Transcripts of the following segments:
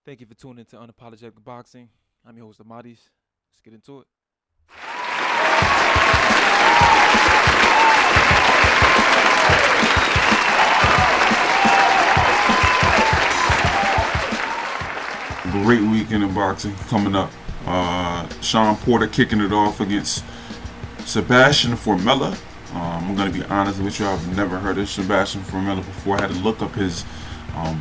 Thank you for tuning into Unapologetic Boxing. I'm your host, Amadis. Let's get into it. Great weekend in boxing coming up. Shawn Porter kicking it off against Sebastian Formella. I'm going to be honest with you, I've never heard of Sebastian Formella before. I had to look up his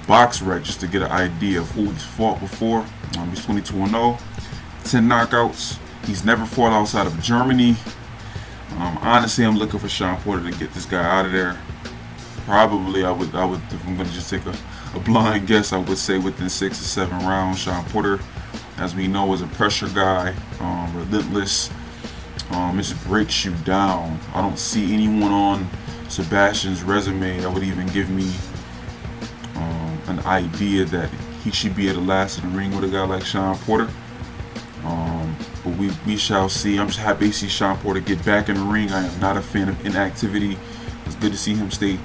box rec just to get an idea of who he's fought before. He's 22-0, 10 knockouts. He's never fought outside of Germany. Honestly, I'm looking for Shawn Porter to get this guy out of there. Probably, I would, if I'm going to just take a blind guess, I would say within 6 or 7 rounds. Shawn Porter, as we know, is a pressure guy, relentless. It just breaks you down. I don't see anyone on Sebastian's resume that would even give me an idea that he should be able to last in the ring with a guy like Shawn Porter. But we shall see. I'm just happy to see Shawn Porter get back in the ring. I am not a fan of inactivity. It's good to see him stay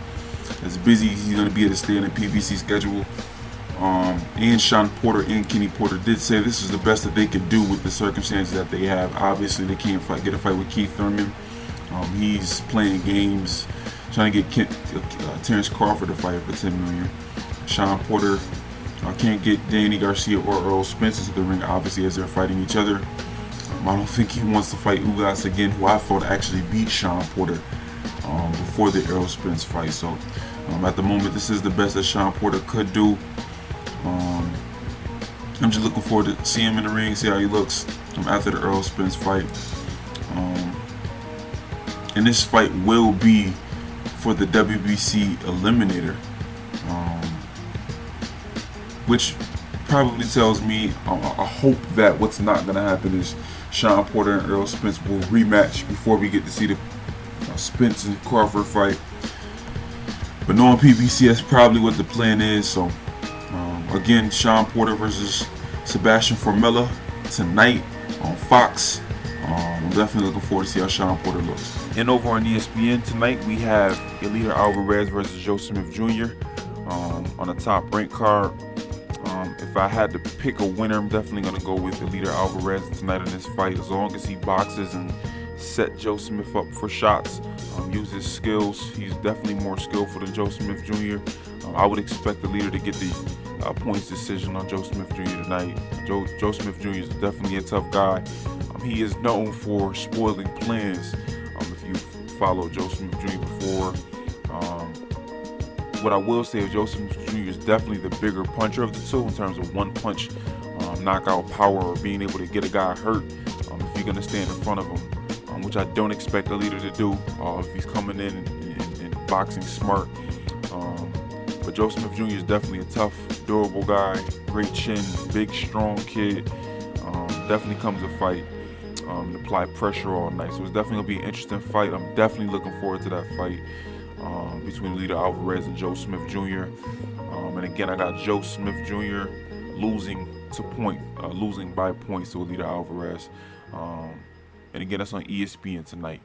as busy as he's going to be able to stay in the PBC schedule. And Shawn Porter and Kenny Porter did say this is the best that they could do with the circumstances that they have. Obviously, they can't get a fight with Keith Thurman. He's playing games, trying to get Terrence Crawford to fight for $10 million. Shawn Porter can't get Danny Garcia or Earl Spence into the ring, obviously, as they're fighting each other. I don't think he wants to fight Ugas again, who I thought actually beat Shawn Porter before the Earl Spence fight. So at the moment, this is the best that Shawn Porter could do. I'm just looking forward to see him in the ring, see how he looks after the Earl Spence fight. And this fight will be for the WBC Eliminator, which probably tells me I hope that what's not going to happen is Shawn Porter and Earl Spence will rematch before we get to see the Spence and Crawford fight. But knowing PBC, that's probably what the plan is. So again, Shawn Porter versus Sebastian Formella tonight on Fox. I'm definitely looking forward to see how Shawn Porter looks. And over on ESPN tonight, we have Eliter Alvarez versus Joe Smith Jr. On the top rank card. If I had to pick a winner, I'm definitely going to go with Eliter Alvarez tonight in this fight. As long as he boxes and set Joe Smith up for shots, use his skills. He's definitely more skillful than Joe Smith Jr. I would expect the leader to get the points decision on Joe Smith Jr. tonight. Joe Smith Jr. is definitely a tough guy. He is known for spoiling plans. If you follow Joe Smith Jr. before, what I will say is Joe Smith Jr. is definitely the bigger puncher of the two in terms of one punch knockout power or being able to get a guy hurt if you're going to stand in front of him, which I don't expect the leader to do if he's coming in and boxing smart. But Joe Smith Jr. is definitely a tough, durable guy, great chin, big, strong kid. Definitely comes to fight and apply pressure all night. So it's definitely going to be an interesting fight. I'm definitely looking forward to that fight between Eliter Alvarez and Joe Smith Jr. And again, I got Joe Smith Jr. losing by points to Eliter Alvarez. And again, that's on ESPN tonight.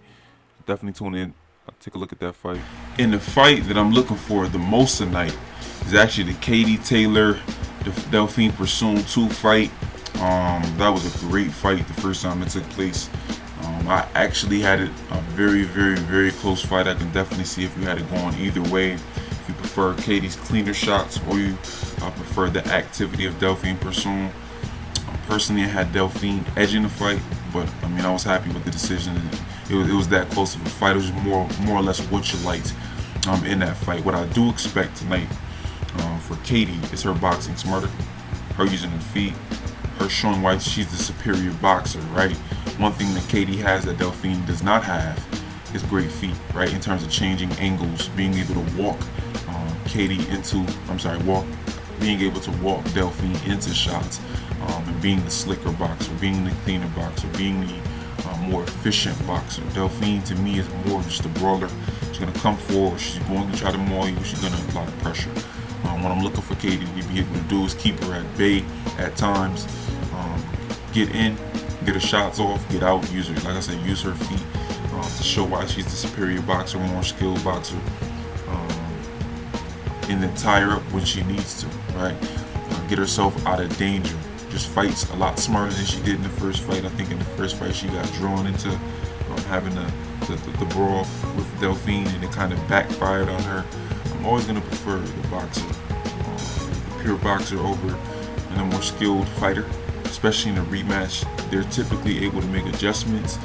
Definitely tune in. Take a look at that fight. And the fight that I'm looking for the most tonight is actually the Katie Taylor, Delphine Persoon 2 fight. That was a great fight the first time it took place. I actually had it a very, very, very close fight. I can definitely see if you had it going either way. If you prefer Katie's cleaner shots or you prefer the activity of Delphine Persoon. Personally, I had Delphine edging the fight, but I was happy with the decision. It was that close of a fight. It was more or less what you liked in that fight. What I do expect tonight for Katie is her boxing smarter, her using her feet, her showing why she's the superior boxer, right? One thing that Katie has that Delphine does not have is great feet, right? In terms of changing angles, being able to walk being able to walk Delphine into shots, and being the slicker boxer, being the cleaner boxer, being the more efficient boxer. Delphine, to me, is more just a brawler. She's going to come forward. She's going to try to maul you. She's going to apply the pressure. What I'm looking for Katie to be able to do is keep her at bay at times. Get in, get her shots off, get out, use her feet to show why she's the superior boxer, more skilled boxer. And then tie her up when she needs to, right? get herself out of danger. Just fights a lot smarter than she did in the first fight. I think in the first fight she got drawn into having the brawl with Delphine, and it kind of backfired on her. I'm always going to prefer the boxer, the pure boxer over a more skilled fighter, especially in a rematch. They're typically able to make adjustments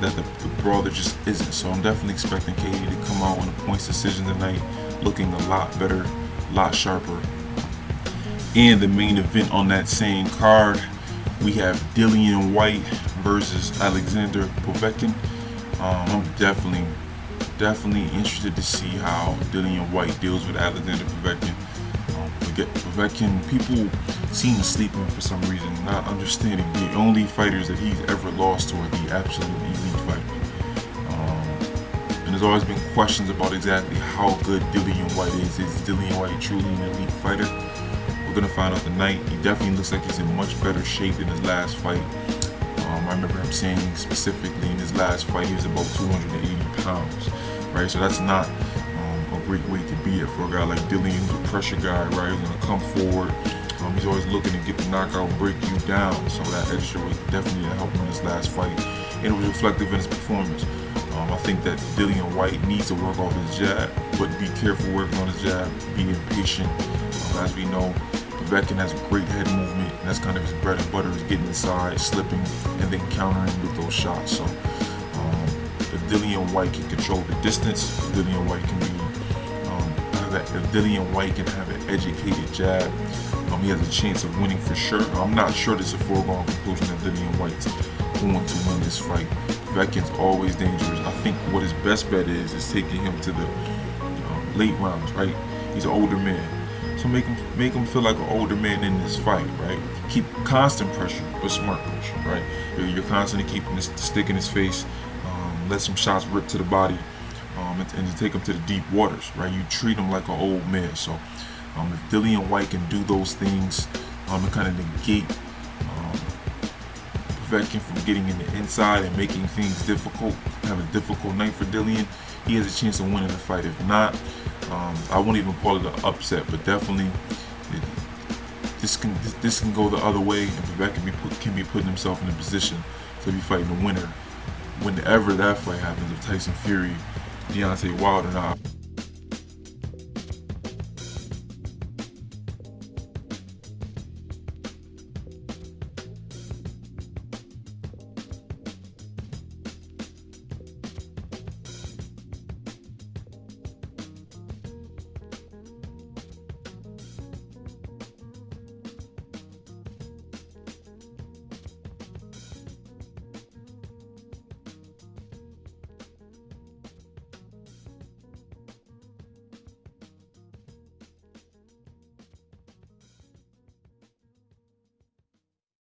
that the brawler just isn't. So I'm definitely expecting Katie to come out on a points decision tonight, looking a lot better, a lot sharper. And the main event on that same card, we have Dillian Whyte versus Alexander Povetkin. I'm definitely interested to see how Dillian Whyte deals with Alexander Povetkin. Povetkin, people seem to sleep him for some reason, not understanding the only fighters that he's ever lost to are the absolute elite fighters. And there's always been questions about exactly how good Dillian Whyte is. Is Dillian Whyte truly an elite fighter? We're going to find out tonight. He definitely looks like he's in much better shape than his last fight. I remember him saying specifically in his last fight he was about 280 pounds, right? So that's not a great weight to be at for a guy like Dillian, who's a pressure guy, right? He's going to come forward. He's always looking to get the knockout and break you down. So that extra weight definitely didn't help him in his last fight, and it was reflective in his performance. I think that Dillian Whyte needs to work off his jab, but be careful working on his jab, be impatient. As we know, Povetkin has a great head movement, and that's kind of his bread and butter, is getting inside, slipping, and then countering with those shots. So if Dillian Whyte can control the distance, if Dillian Whyte can have an educated jab, he has a chance of winning for sure. I'm not sure this is a foregone conclusion that Dillian Whyte's going to win this fight. Povetkin's always dangerous. I think what his best bet is taking him to the late rounds, right? He's an older man. So make him feel like an older man in this fight, right? Keep constant pressure, but smart pressure, right? You're constantly keeping the stick in his face, let some shots rip to the body, and to take him to the deep waters, right? You treat him like an old man. So if Dillian Whyte can do those things and kind of negate Povetkin from getting in the inside and making things difficult, have a difficult night for Dillian, he has a chance of winning the fight. If not, I won't even call it an upset, but definitely this can go the other way, and Povetkin can be putting himself in a position to be fighting the winner whenever that fight happens, of Tyson Fury, Deontay Wilder. Now,